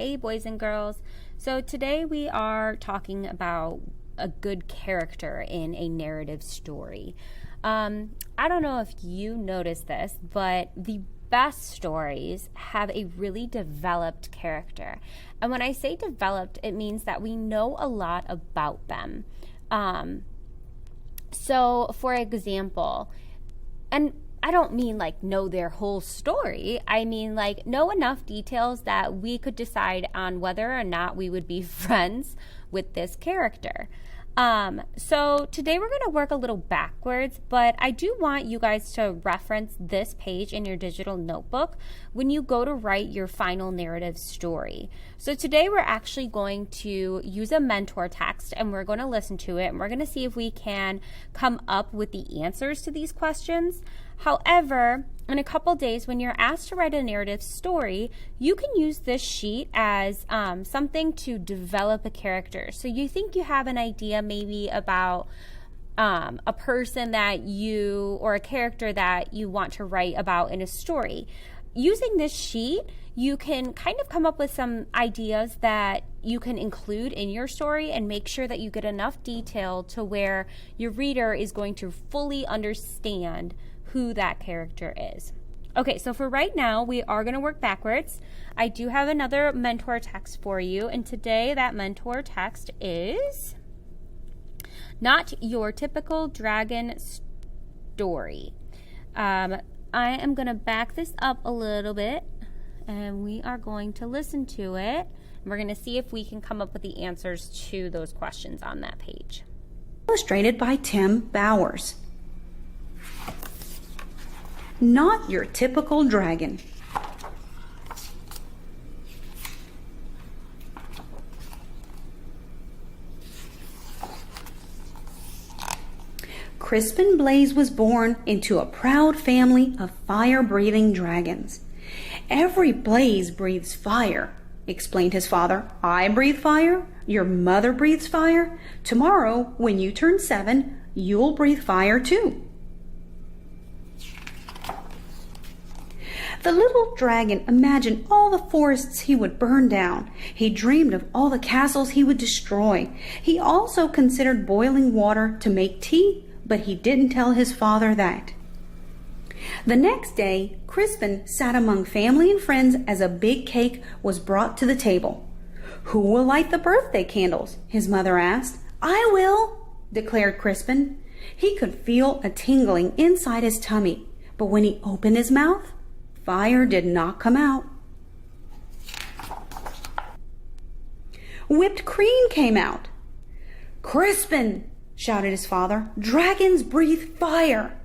Hey boys and girls. So today we are talking about a good character in a narrative story. I don't know if you noticed this, but the best stories have a really developed character. And when I say developed, it means that we know a lot about them. So for example, and I don't mean like know their whole story. I mean like know enough details that we could decide on whether or not we would be friends with this character. So today we're going to work a little backwards, but I do want you guys to reference this page in your digital notebook when you go to write your final narrative story. So today we're actually going to use a mentor text and we're going to listen to it and we're going to see if we can come up with the answers to these questions. However, in a couple days, when you're asked to write a narrative story, you can use this sheet as something to develop a character. So you think you have an idea maybe about a person that you, or a character that you want to write about in a story. Using this sheet, you can kind of come up with some ideas that you can include in your story and make sure that you get enough detail to where your reader is going to fully understand who that character is. Okay, so for right now, we are going to work backwards. I do have another mentor text for you, and today that mentor text is not your typical dragon story. I am going to back this up a little bit, and we are going to listen to it. We're going to see if we can come up with the answers to those questions on that page. Illustrated by Tim Bowers. Not your typical dragon. Crispin Blaze was born into a proud family of fire-breathing dragons. Every blaze breathes fire, explained his father. I breathe fire. Your mother breathes fire. Tomorrow, when you turn 7, you'll breathe fire too. The little dragon imagined all the forests he would burn down. He dreamed of all the castles he would destroy. He also considered boiling water to make tea, but he didn't tell his father that. The next day, Crispin sat among family and friends as a big cake was brought to the table. Who will light the birthday candles? His mother asked. I will, declared Crispin. He could feel a tingling inside his tummy, but when he opened his mouth, fire did not come out. Whipped cream came out. Crispin, shouted his father, dragons breathe fire.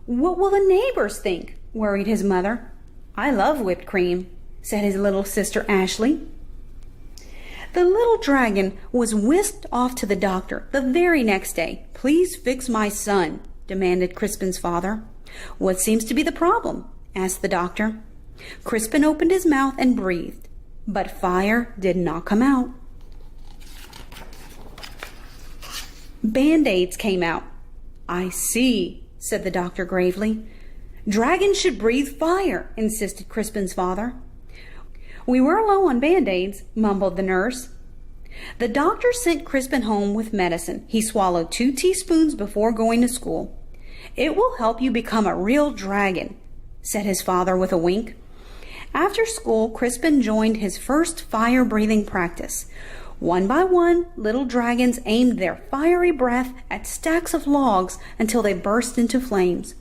What will the neighbors think? Worried his mother. I love whipped cream, said his little sister Ashley. The little dragon was whisked off to the doctor the very next day. Please fix my son, demanded Crispin's father. What seems to be the problem? Asked the doctor. Crispin opened his mouth and breathed, but fire did not come out. Band-aids came out. I see, said the doctor gravely. Dragons should breathe fire, insisted Crispin's father. We were low on Band-aids, mumbled the nurse. The doctor sent Crispin home with medicine. He swallowed 2 teaspoons before going to school. It will help you become a real dragon, said his father with a wink. After school, Crispin joined his first fire-breathing practice. One by one, little dragons aimed their fiery breath at stacks of logs until they burst into flames.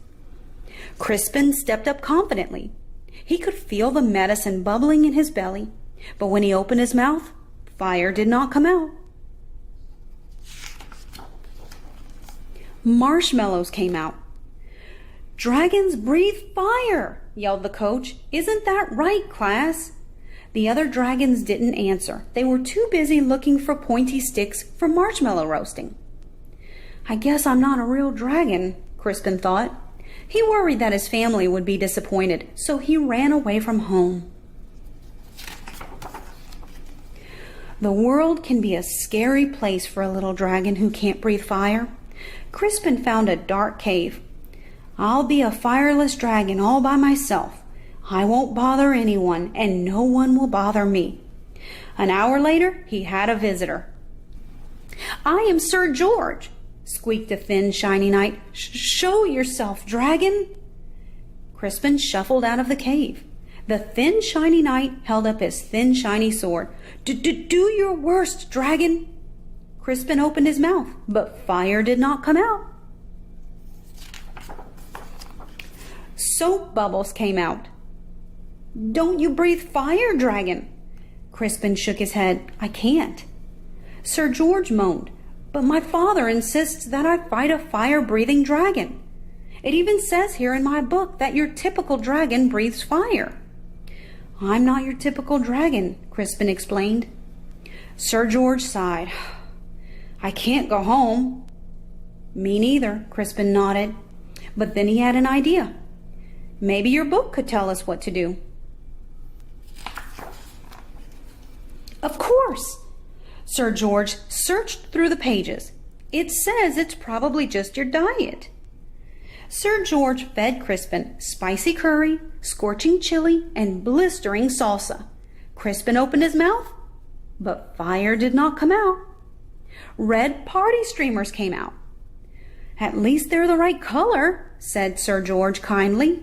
Crispin stepped up confidently. He could feel the medicine bubbling in his belly, but when he opened his mouth, fire did not come out. Marshmallows came out. Dragons breathe fire, yelled the coach. Isn't that right, class? The other dragons didn't answer. They were too busy looking for pointy sticks for marshmallow roasting. I guess I'm not a real dragon, Crispin thought. He worried that his family would be disappointed, so he ran away from home. The world can be a scary place for a little dragon who can't breathe fire. Crispin found a dark cave. I'll be a fireless dragon all by myself. I won't bother anyone, and no one will bother me. An hour later, he had a visitor. "I am Sir George," squeaked the thin, shiny knight. "Show yourself, dragon." Crispin shuffled out of the cave. The thin, shiny knight held up his thin, shiny sword. Do your worst, dragon." Crispin opened his mouth, but fire did not come out. Soap bubbles came out. "Don't you breathe fire, dragon?" Crispin shook his head. "I can't." Sir George moaned, "But my father insists that I fight a fire-breathing dragon. It even says here in my book that your typical dragon breathes fire." "I'm not your typical dragon," Crispin explained. Sir George sighed. "I can't go home." "Me neither," Crispin nodded. But then he had an idea. "Maybe your book could tell us what to do." "Of course." Sir George searched through the pages. "It says it's probably just your diet." Sir George fed Crispin spicy curry, scorching chili, and blistering salsa. Crispin opened his mouth, but fire did not come out. Red party streamers came out. "At least they're the right color," said Sir George kindly.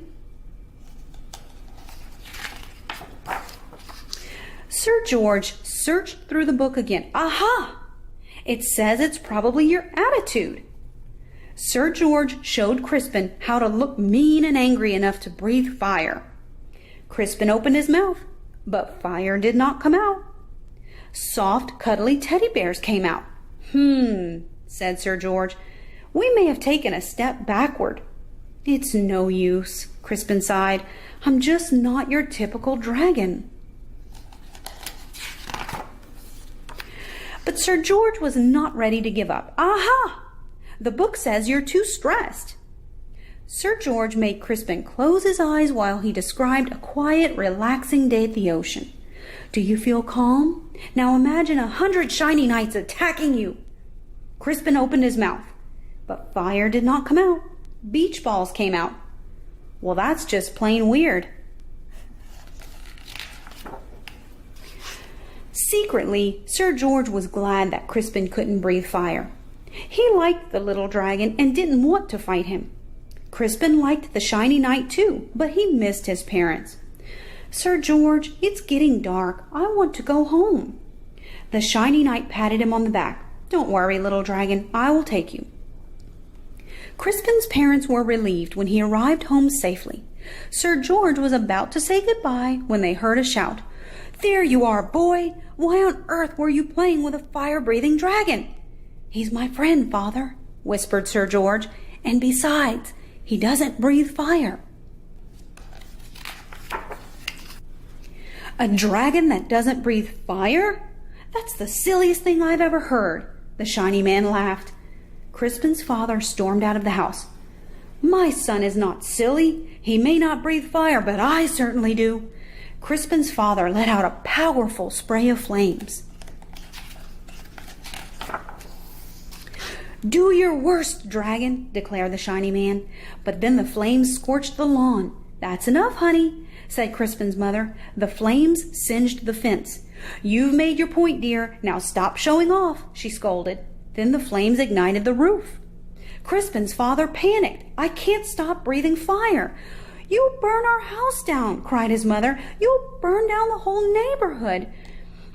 Sir George searched through the book again. "Aha! It says it's probably your attitude." Sir George showed Crispin how to look mean and angry enough to breathe fire. Crispin opened his mouth, but fire did not come out. Soft, cuddly teddy bears came out. Said Sir George. "We may have taken a step backward." "It's no use," Crispin sighed. "I'm just not your typical dragon." But Sir George was not ready to give up. "Aha! The book says you're too stressed." Sir George made Crispin close his eyes while he described a quiet, relaxing day at the ocean. "Do you feel calm? Now imagine 100 shiny knights attacking you." Crispin opened his mouth, but fire did not come out. Beach balls came out. "Well, that's just plain weird." Secretly, Sir George was glad that Crispin couldn't breathe fire. He liked the little dragon and didn't want to fight him. Crispin liked the shiny knight too, but he missed his parents. "Sir George, it's getting dark. I want to go home." The shiny knight patted him on the back. "Don't worry, little dragon. I will take you." Crispin's parents were relieved when he arrived home safely. Sir George was about to say goodbye when they heard a shout. "There you are, boy! Why on earth were you playing with a fire-breathing dragon?" "He's my friend, Father," whispered Sir George. "And besides, he doesn't breathe fire." "A dragon that doesn't breathe fire? That's the silliest thing I've ever heard." The shiny man laughed. Crispin's father stormed out of the house. "My son is not silly. He may not breathe fire, but I certainly do." Crispin's father let out a powerful spray of flames. "Do your worst, dragon," declared the shiny man. But then the flames scorched the lawn. "That's enough, honey," said Crispin's mother. The flames singed the fence. "You've made your point, dear. Now stop showing off," she scolded. Then the flames ignited the roof. Crispin's father panicked. "I can't stop breathing fire." "You'll burn our house down," cried his mother. "You'll burn down the whole neighborhood."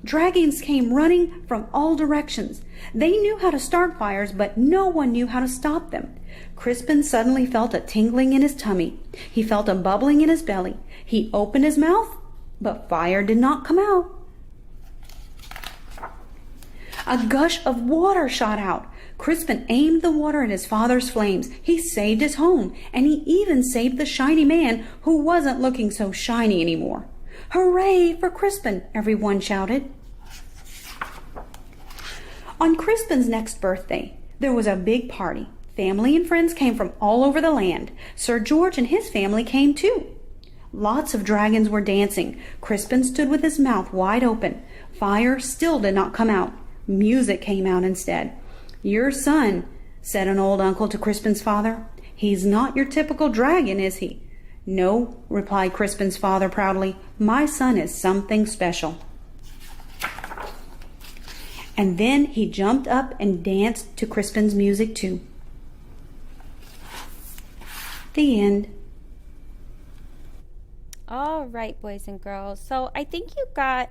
Dragons came running from all directions. They knew how to start fires, but no one knew how to stop them. Crispin suddenly felt a tingling in his tummy. He felt a bubbling in his belly. He opened his mouth, but fire did not come out. A gush of water shot out. Crispin aimed the water at his father's flames. He saved his home, and he even saved the shiny man who wasn't looking so shiny anymore. "Hooray for Crispin!" everyone shouted. On Crispin's next birthday, there was a big party. Family and friends came from all over the land. Sir George and his family came too. Lots of dragons were dancing. Crispin stood with his mouth wide open. Fire still did not come out. Music came out instead. "Your son," said an old uncle to Crispin's father. "He's not your typical dragon, is he?" "No," replied Crispin's father proudly. "My son is something special." And then he jumped up and danced to Crispin's music too. The end. All right, boys and girls. So I think you got,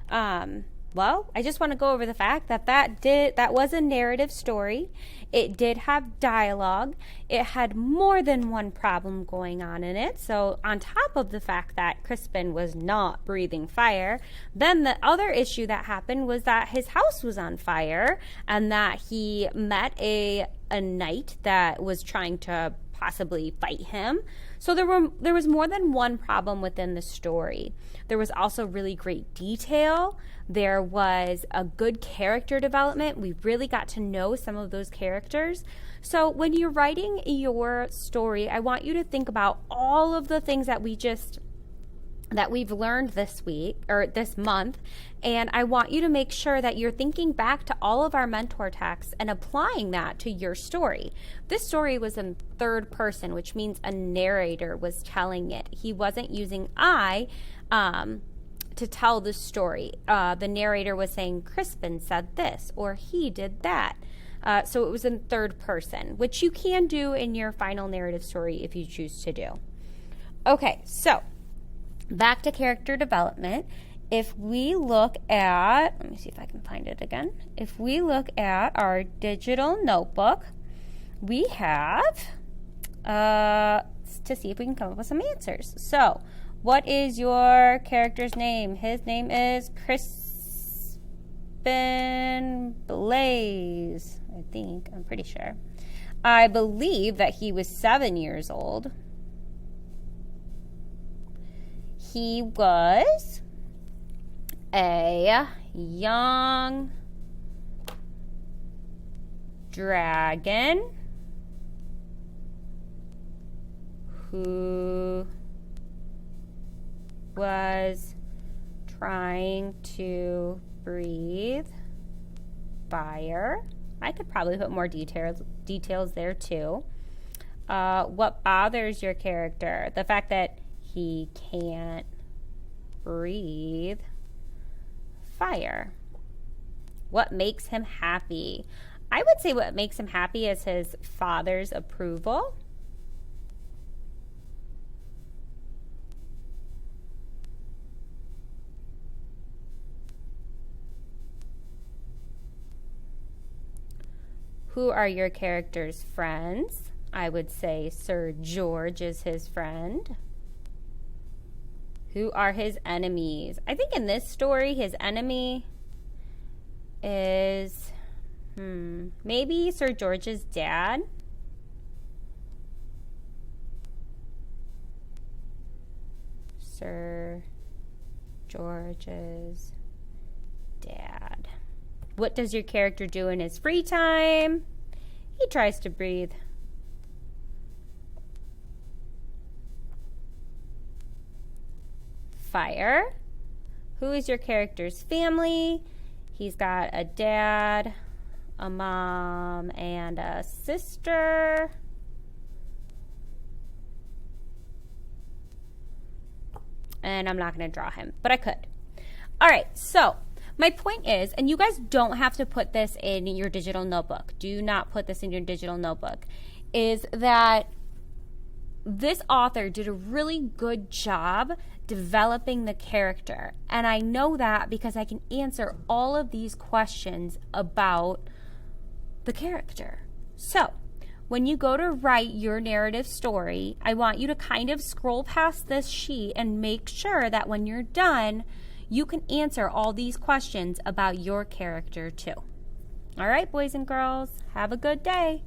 well, I just want to go over the fact that that was a narrative story. It did have dialogue. It had more than one problem going on in it. So on top of the fact that Crispin was not breathing fire, then the other issue that happened was that his house was on fire and that he met a knight that was trying to possibly fight him. So there was more than one problem within the story. There was also really great detail. There was a good character development. We really got to know some of those characters. So when you're writing your story, I want you to think about all of the things that we've learned this week or this month, and I want you to make sure that you're thinking back to all of our mentor texts and applying that to your story. This story was in third person, which means a narrator was telling it. He wasn't using I to tell the story. The narrator was saying Crispin said this or he did that. So it was in third person, which you can do in your final narrative story if you choose to do. Okay, so back to character development. If we look at, let me see if I can find it again. If we look at our digital notebook, we have to see if we can come up with some answers. So, what is your character's name? His name is Crispin Blaze, I think. I'm pretty sure. I believe that he was 7 years old. He was a young dragon who was trying to breathe fire. I could probably put more details there too. What bothers your character? The fact that he can't breathe fire. What makes him happy? I would say what makes him happy is his father's approval. Who are your character's friends? I would say Sir George is his friend. Who are his enemies? I think in this story, his enemy is, maybe Sir George's dad. Sir George's dad. What does your character do in his free time? He tries to breathe fire. Who is your character's family? He's got a dad, a mom, and a sister. And I'm not going to draw him, but I could. All right, so my point is, and you guys don't have to put this in your digital notebook. Do not put this in your digital notebook. Is that this author did a really good job developing the character. And I know that because I can answer all of these questions about the character. So, when you go to write your narrative story, I want you to kind of scroll past this sheet and make sure that when you're done, you can answer all these questions about your character too. All right, boys and girls, have a good day.